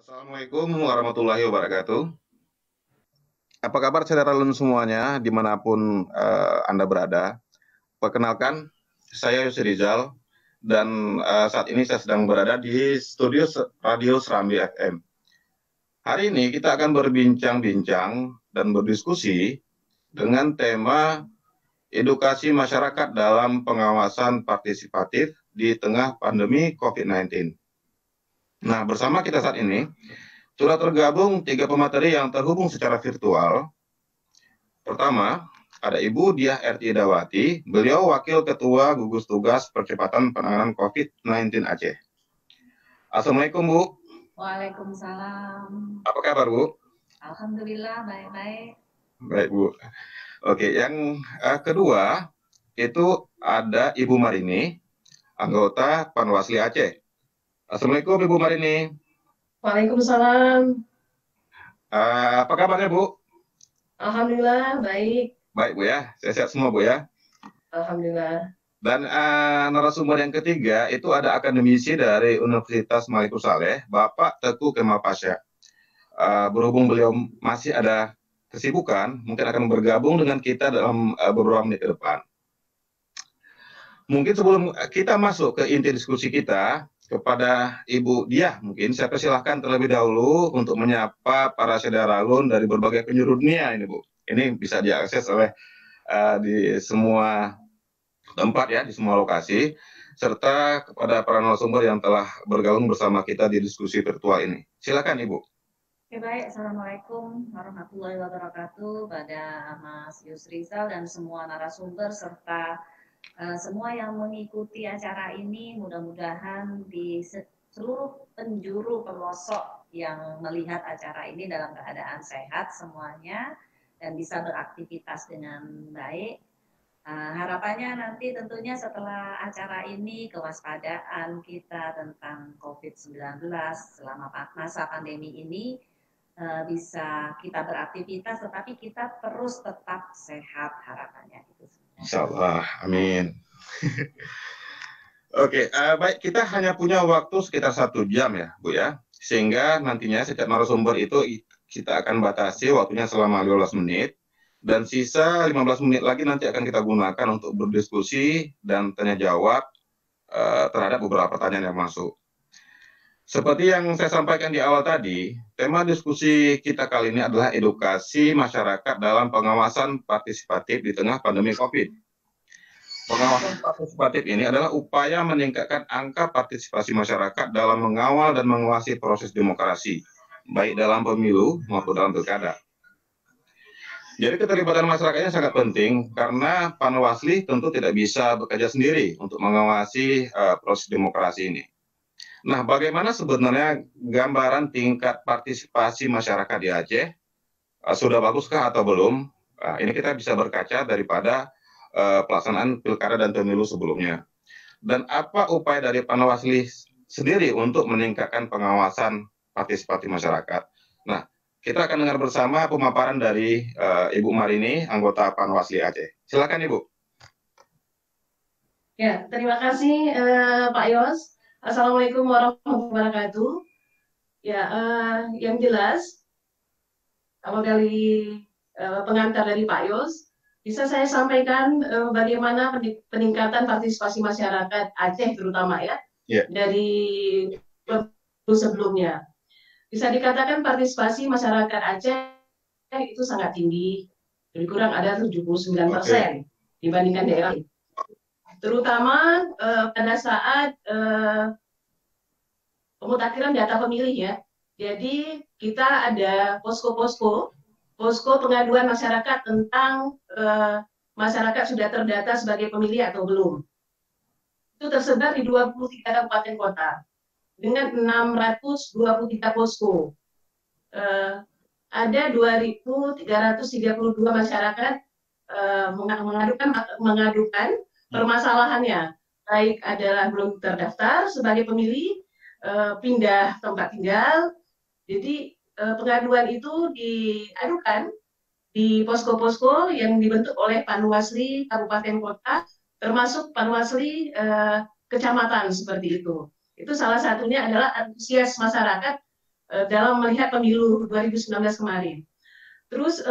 Assalamualaikum warahmatullahi wabarakatuh. Apa kabar saudara-saudara semuanya dimanapun Anda berada? Perkenalkan, saya Yusri Rizal dan saat ini saya sedang berada di studio Radio Serambi FM. Hari ini kita akan berbincang-bincang dan berdiskusi dengan tema edukasi masyarakat dalam pengawasan partisipatif di tengah pandemi COVID-19. Nah, bersama kita saat ini sudah tergabung 3 pemateri yang terhubung secara virtual. Pertama, ada Ibu Diah R. Dawati, beliau Wakil Ketua Gugus Tugas Percepatan Penanganan COVID-19 Aceh. Assalamualaikum, Bu. Waalaikumsalam. Apa kabar, Bu? Alhamdulillah, baik-baik. Baik, Bu. Oke, yang kedua, itu ada Ibu Marini, anggota Panwasli Aceh. Assalamualaikum, Ibu Marini. Waalaikumsalam. Apa kabarnya, Bu? Alhamdulillah, baik. Baik, Bu ya. Sehat semua, Bu ya. Alhamdulillah. Dan narasumber yang ketiga itu ada akademisi dari Universitas Maliku Saleh, Bapak Teguh Kemal Pasha. Berhubung beliau masih ada kesibukan, mungkin akan bergabung dengan kita dalam beberapa menit ke depan. Mungkin sebelum kita masuk ke inti diskusi kita, kepada Ibu Diah, mungkin saya persilahkan terlebih dahulu untuk menyapa para saudara-alun dari berbagai penjuru dunia ini, Bu. Ini bisa diakses oleh di semua tempat ya, di semua lokasi, serta kepada para narasumber yang telah bergabung bersama kita di diskusi virtual ini. Silakan Ibu. Oke, baik. Assalamualaikum warahmatullahi wabarakatuh pada Mas Yusri Rizal dan semua narasumber serta semua yang mengikuti acara ini. Mudah-mudahan di seluruh penjuru pelosok yang melihat acara ini dalam keadaan sehat semuanya dan bisa beraktivitas dengan baik. Harapannya nanti tentunya setelah acara ini kewaspadaan kita tentang COVID-19 selama masa pandemi ini bisa kita beraktivitas tetapi kita terus tetap sehat, harapannya itu. Insyaallah, amin. Oke, baik, kita hanya punya waktu sekitar 1 jam ya, Bu ya. Sehingga nantinya setiap narasumber itu kita akan batasi waktunya selama 15 menit. Dan sisa 15 menit lagi nanti akan kita gunakan untuk berdiskusi dan tanya jawab terhadap beberapa pertanyaan yang masuk. Seperti yang saya sampaikan di awal tadi, tema diskusi kita kali ini adalah edukasi masyarakat dalam pengawasan partisipatif di tengah pandemi COVID. Pengawasan partisipatif ini adalah upaya meningkatkan angka partisipasi masyarakat dalam mengawal dan mengawasi proses demokrasi, baik dalam pemilu maupun dalam pilkada. Jadi keterlibatan masyarakatnya sangat penting karena Panwasli tentu tidak bisa bekerja sendiri untuk mengawasi proses demokrasi ini. Nah, bagaimana sebenarnya gambaran tingkat partisipasi masyarakat di Aceh? Sudah baguskah atau belum? Ini kita bisa berkaca daripada pelaksanaan pilkada dan pemilu sebelumnya. Dan apa upaya dari Panwasli sendiri untuk meningkatkan pengawasan partisipasi masyarakat? Nah, kita akan dengar bersama pemaparan dari Ibu Marini, anggota Panwasli Aceh. Silakan Ibu. Ya, terima kasih Pak Yos. Assalamualaikum warahmatullahi wabarakatuh. Ya, yang jelas, awal dari pengantar dari Pak Yos, bisa saya sampaikan bagaimana peningkatan partisipasi masyarakat Aceh terutama ya, dari sebelumnya. Bisa dikatakan partisipasi masyarakat Aceh itu sangat tinggi, lebih kurang ada 79% dibandingkan daerah lain. Terutama pada saat pemutakhiran data pemilih ya. Jadi kita ada posko pengaduan masyarakat tentang masyarakat sudah terdata sebagai pemilih atau belum. Itu tersebar di 23 kabupaten kota dengan 623 posko. Ada 2.332 masyarakat mengadukan permasalahannya, baik adalah belum terdaftar sebagai pemilih, pindah tempat tinggal. Jadi pengaduan itu diadukan di posko-posko yang dibentuk oleh Panwasli kabupaten kota, termasuk Panwasli kecamatan seperti itu. Itu salah satunya adalah antusias masyarakat dalam melihat pemilu 2019 kemarin. Terus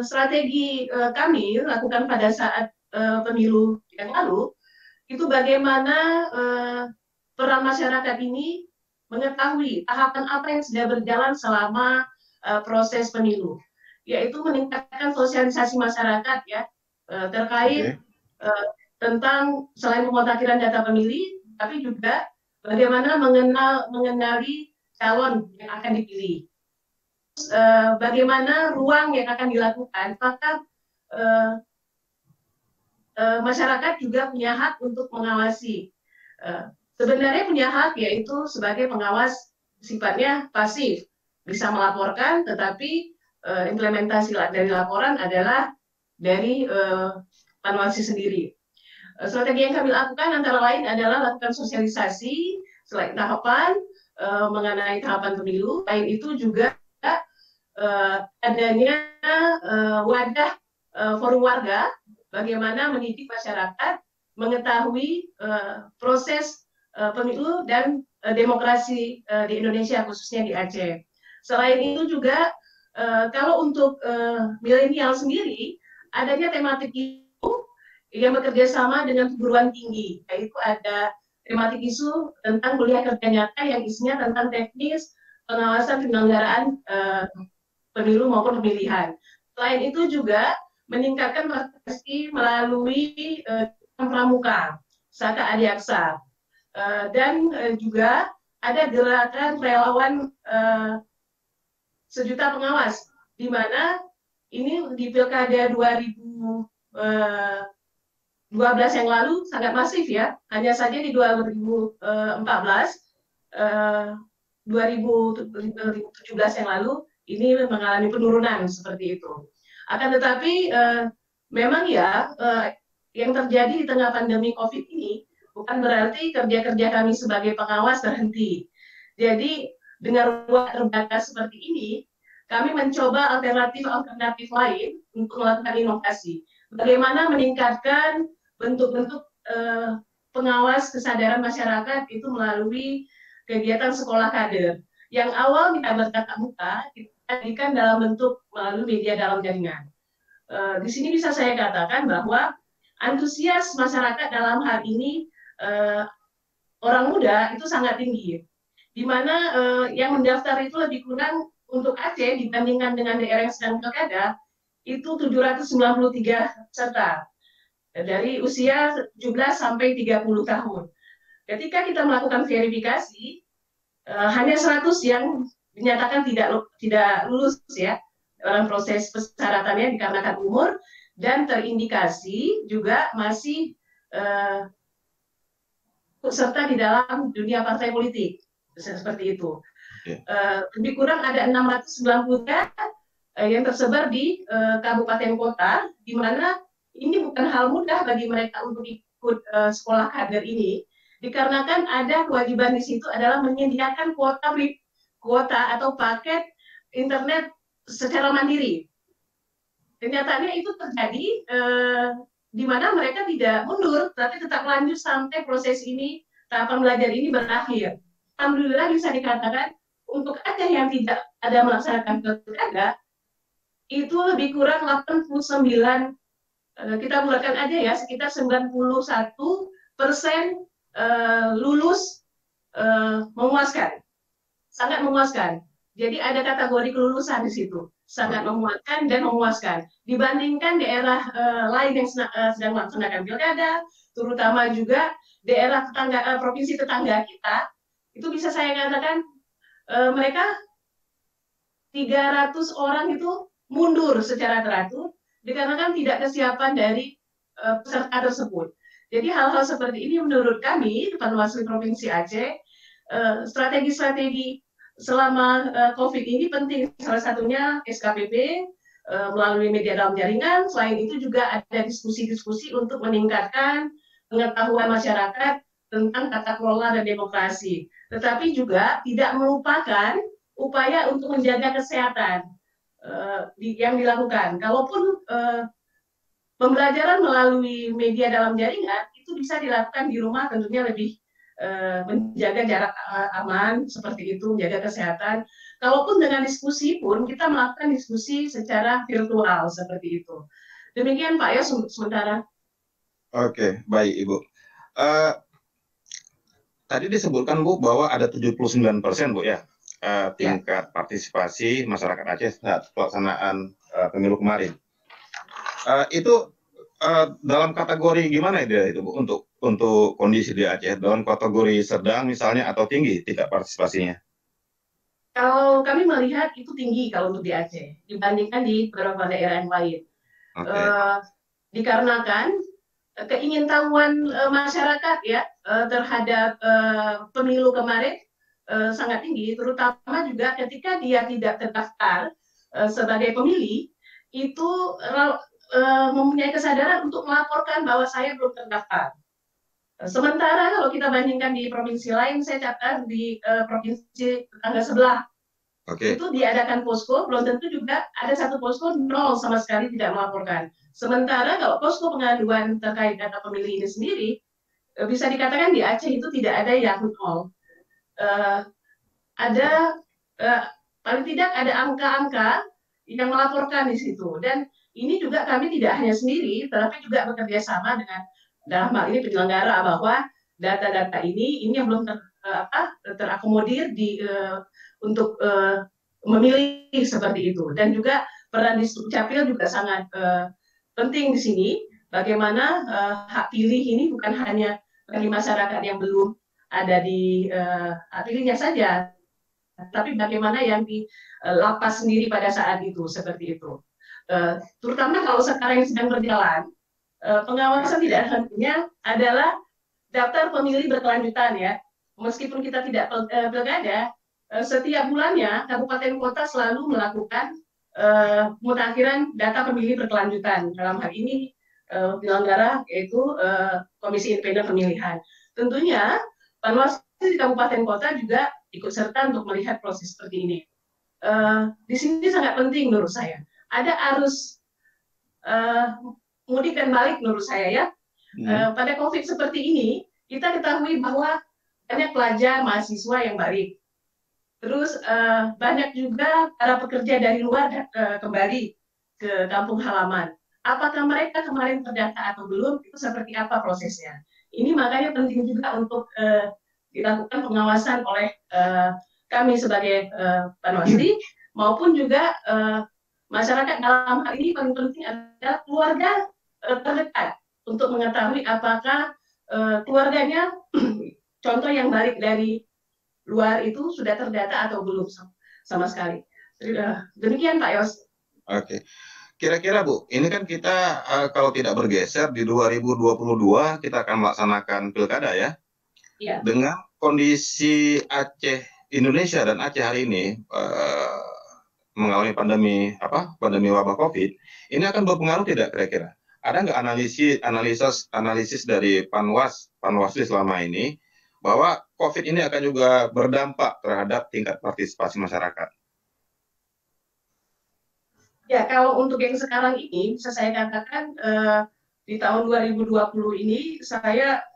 strategi kami lakukan pada saat pemilu yang lalu itu bagaimana peran masyarakat ini mengetahui tahapan apa yang sudah berjalan selama proses pemilu, yaitu meningkatkan sosialisasi masyarakat ya terkait tentang selain pemutakhiran data pemilih, tapi juga bagaimana mengenali calon yang akan dipilih. Bagaimana ruang yang akan dilakukan, maka masyarakat juga punya hak untuk mengawasi. Sebenarnya punya hak yaitu sebagai pengawas sifatnya pasif, bisa melaporkan, tetapi implementasi dari laporan adalah dari panwaslu sendiri. Strategi yang kami lakukan antara lain adalah lakukan sosialisasi selain tahapan mengenai tahapan pemilu. Selain itu juga adanya wadah forum warga, bagaimana mendidik masyarakat mengetahui proses pemilu dan demokrasi di Indonesia, khususnya di Aceh. Selain itu juga kalau untuk milenial sendiri, adanya tematik itu yang bekerja sama dengan perguruan tinggi, yaitu ada tematik isu tentang kuliah kerja nyata yang isinya tentang teknis pengawasan penyelenggaraan pemilu maupun pemilihan. Selain itu juga meningkatkan partisipasi melalui pramuka, Saka Adiaksa, dan juga ada gerakan relawan sejuta pengawas, di mana ini di Pilkada 2012 yang lalu sangat masif ya, hanya saja di 2014, 2017 yang lalu ini mengalami penurunan seperti itu. Akan tetapi memang ya yang terjadi di tengah pandemi COVID ini bukan berarti kerja-kerja kami sebagai pengawas berhenti. Jadi dengan ruang terbatas seperti ini, kami mencoba alternatif lain untuk melakukan inovasi. Bagaimana meningkatkan bentuk-bentuk pengawas kesadaran masyarakat itu melalui kegiatan sekolah kader. Yang awal kita bertatap muka, kita jadikan dalam bentuk melalui media dalam jaringan. Di sini bisa saya katakan bahwa antusias masyarakat dalam hal ini orang muda itu sangat tinggi, di mana yang mendaftar itu lebih kurang untuk Aceh dibandingkan dengan daerah yang sedang pilkada itu 793 peserta dari usia 17 sampai 30 tahun. Ketika kita melakukan verifikasi, hanya 100 yang dinyatakan tidak lulus ya dalam proses persyaratannya dikarenakan umur dan terindikasi juga masih serta di dalam dunia partai politik seperti itu. Lebih kurang ada 693 yang tersebar di kabupaten kota, di mana ini bukan hal mudah bagi mereka untuk ikut sekolah kader ini, dikarenakan ada kewajiban di situ adalah menyediakan kuota atau paket internet secara mandiri. Kenyataannya itu terjadi di mana mereka tidak mundur, tapi tetap lanjut sampai proses ini, tahapan belajar ini berakhir. Alhamdulillah bisa dikatakan untuk Aceh yang tidak ada melaksanakan pilkada itu lebih kurang 89, kita bulatkan aja ya, sekitar 91% lulus memuaskan, sangat memuaskan. Jadi ada kategori kelulusan di situ, sangat memuaskan dan memuaskan. Dibandingkan daerah lain yang sedang melaksanakan pilkada, terutama juga daerah tetangga, provinsi tetangga kita, itu bisa saya katakan mereka 300 orang itu mundur secara teratur dikarenakan tidak kesiapan dari peserta tersebut. Jadi hal-hal seperti ini menurut kami, Panwaslu Provinsi Aceh, strategi-strategi selama COVID ini penting. Salah satunya SKPP melalui media dalam jaringan. Selain itu juga ada diskusi-diskusi untuk meningkatkan pengetahuan masyarakat tentang tata kelola dan demokrasi. Tetapi juga tidak melupakan upaya untuk menjaga kesehatan yang dilakukan. Kalaupun pembelajaran melalui media dalam jaringan itu bisa dilakukan di rumah, tentunya lebih menjaga jarak aman seperti itu, menjaga kesehatan. Kalaupun dengan diskusi pun kita melakukan diskusi secara virtual seperti itu. Demikian Pak Yos sementara. Oke, baik Ibu. Eh, Tadi disebutkan Bu bahwa ada 79% Bu ya tingkat partisipasi masyarakat Aceh saat pelaksanaan pemilu kemarin. Itu dalam kategori gimana dia itu Bu untuk kondisi di Aceh? Dalam kategori sedang misalnya atau tinggi tingkat partisipasinya? Kalau kami melihat itu tinggi kalau untuk di Aceh dibandingkan di beberapa daerah yang lain. Okay. Dikarenakan keingintahuan masyarakat ya terhadap pemilu kemarin sangat tinggi, terutama juga ketika dia tidak terdaftar sebagai pemilih, itu mempunyai kesadaran untuk melaporkan bahwa saya belum terdaftar. Sementara kalau kita bandingkan di provinsi lain, saya catat di provinsi tetangga sebelah, itu diadakan posko, belum tentu juga ada satu posko nol sama sekali tidak melaporkan. Sementara kalau posko pengaduan terkait data pemilih ini sendiri, bisa dikatakan di Aceh itu tidak ada yang nol. Ada paling tidak ada angka-angka yang melaporkan di situ. Dan ini juga kami tidak hanya sendiri, tetapi juga bekerja sama dengan dalam hal ini penyelenggara bahwa data-data ini yang belum terakomodir untuk memilih seperti itu. Dan juga peran di Dukcapil juga sangat penting di sini. Bagaimana hak pilih ini bukan hanya bagi masyarakat yang belum ada di hak pilihnya saja, tapi bagaimana yang di lapas sendiri pada saat itu seperti itu. Terutama kalau sekarang yang sedang berjalan, pengawasan tidak hentinya adalah daftar pemilih berkelanjutan ya. Meskipun kita tidak pilkada, setiap bulannya kabupaten kota selalu melakukan pemutakhiran data pemilih berkelanjutan. Dalam hal ini penyelenggara yaitu Komisi Independen Pemilihan. Tentunya Panwaslu di kabupaten kota juga ikut serta untuk melihat proses seperti ini. Di sini sangat penting menurut saya. Ada arus mudik dan balik menurut saya ya. Pada COVID seperti ini, kita ketahui bahwa banyak pelajar, mahasiswa yang balik. Terus banyak juga para pekerja dari luar kembali ke kampung halaman. Apakah mereka kemarin terdata atau belum, itu seperti apa prosesnya. Ini makanya penting juga untuk dilakukan pengawasan oleh kami sebagai Panwasli, maupun juga masyarakat. Dalam hal ini paling penting adalah keluarga terdekat untuk mengetahui apakah keluarganya contoh yang balik dari luar itu sudah terdata atau belum sama sekali. Demikian Pak Yos. Oke. Kira-kira Bu, ini kan kita kalau tidak bergeser di 2022 kita akan melaksanakan pilkada ya. Ya. Dengan kondisi Aceh Indonesia dan Aceh hari ini mengalami pandemi wabah COVID, ini akan berpengaruh tidak kira-kira? Ada nggak analisis dari Panwaslu selama ini bahwa COVID ini akan juga berdampak terhadap tingkat partisipasi masyarakat? Ya, kalau untuk yang sekarang ini bisa saya katakan di tahun 2020 ini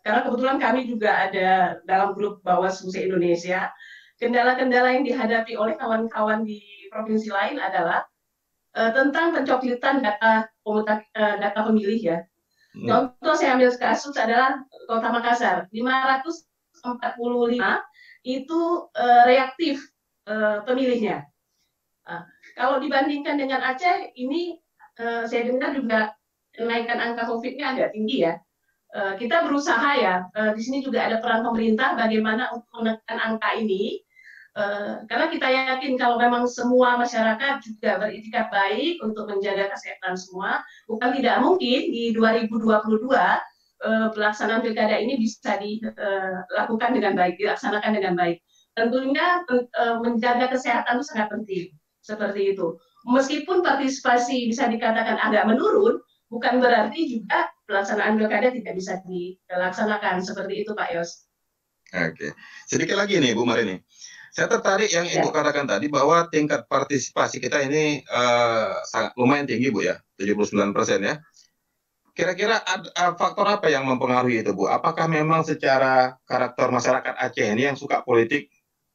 karena kebetulan kami juga ada dalam grup Bawaslu se-Indonesia, kendala-kendala yang dihadapi oleh kawan-kawan di provinsi lain adalah tentang pencoklitan data pemilih ya. Contoh saya ambil kasus adalah Kota Makassar, 545 itu reaktif pemilihnya. Kalau dibandingkan dengan Aceh, ini saya dengar juga kenaikan angka COVID-nya agak tinggi ya. Kita berusaha ya, di sini juga ada peran pemerintah bagaimana untuk menekan angka ini. Karena kita yakin kalau memang semua masyarakat juga beritikad baik untuk menjaga kesehatan semua, bukan tidak mungkin di 2022 pelaksanaan pilkada ini bisa dilakukan dengan baik, dilaksanakan dengan baik. Tentunya menjaga kesehatan itu sangat penting, seperti itu. Meskipun partisipasi bisa dikatakan agak menurun, bukan berarti juga pelaksanaan pilkada tidak bisa dilaksanakan, seperti itu Pak Yos. Oke, sedikit lagi nih Bu Marini. Saya tertarik yang Ibu katakan tadi bahwa tingkat partisipasi kita ini sangat lumayan tinggi Bu ya, 79% ya. Kira-kira faktor apa yang mempengaruhi itu Bu? Apakah memang secara karakter masyarakat Aceh ini yang suka politik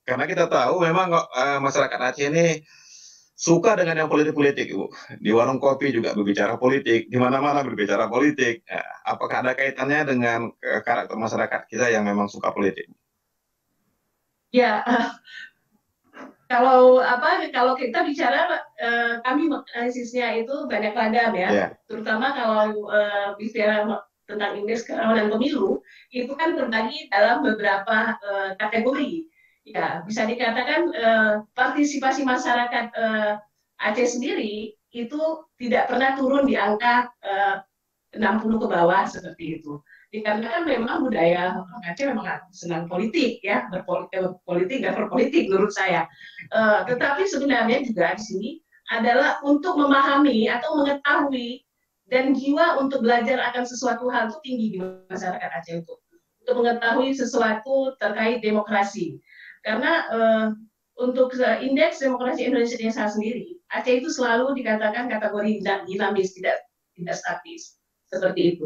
Karena kita tahu memang masyarakat Aceh ini suka dengan yang politik-politik, Ibu. Di warung kopi juga berbicara politik, di mana-mana berbicara politik. Apakah ada kaitannya dengan karakter masyarakat kita yang memang suka politik? Ya, kalau kita bicara kami analisisnya itu banyak ragam ya, Yeah. terutama kalau bicara tentang indeks kerawanan pemilu itu kan terbagi dalam beberapa kategori. Ya, bisa dikatakan partisipasi masyarakat Aceh sendiri itu tidak pernah turun di angka 60 ke bawah seperti itu. Dikarenakan memang budaya orang Aceh memang senang politik ya, berpolitik dan berpolitik menurut saya. Tetapi sebenarnya juga di sini adalah untuk memahami atau mengetahui dan jiwa untuk belajar akan sesuatu hal itu tinggi di masyarakat Aceh itu. Untuk mengetahui sesuatu terkait demokrasi. Karena untuk indeks demokrasi Indonesia sendiri, Aceh itu selalu dikatakan kategori dinamis, tidak statis. Seperti itu.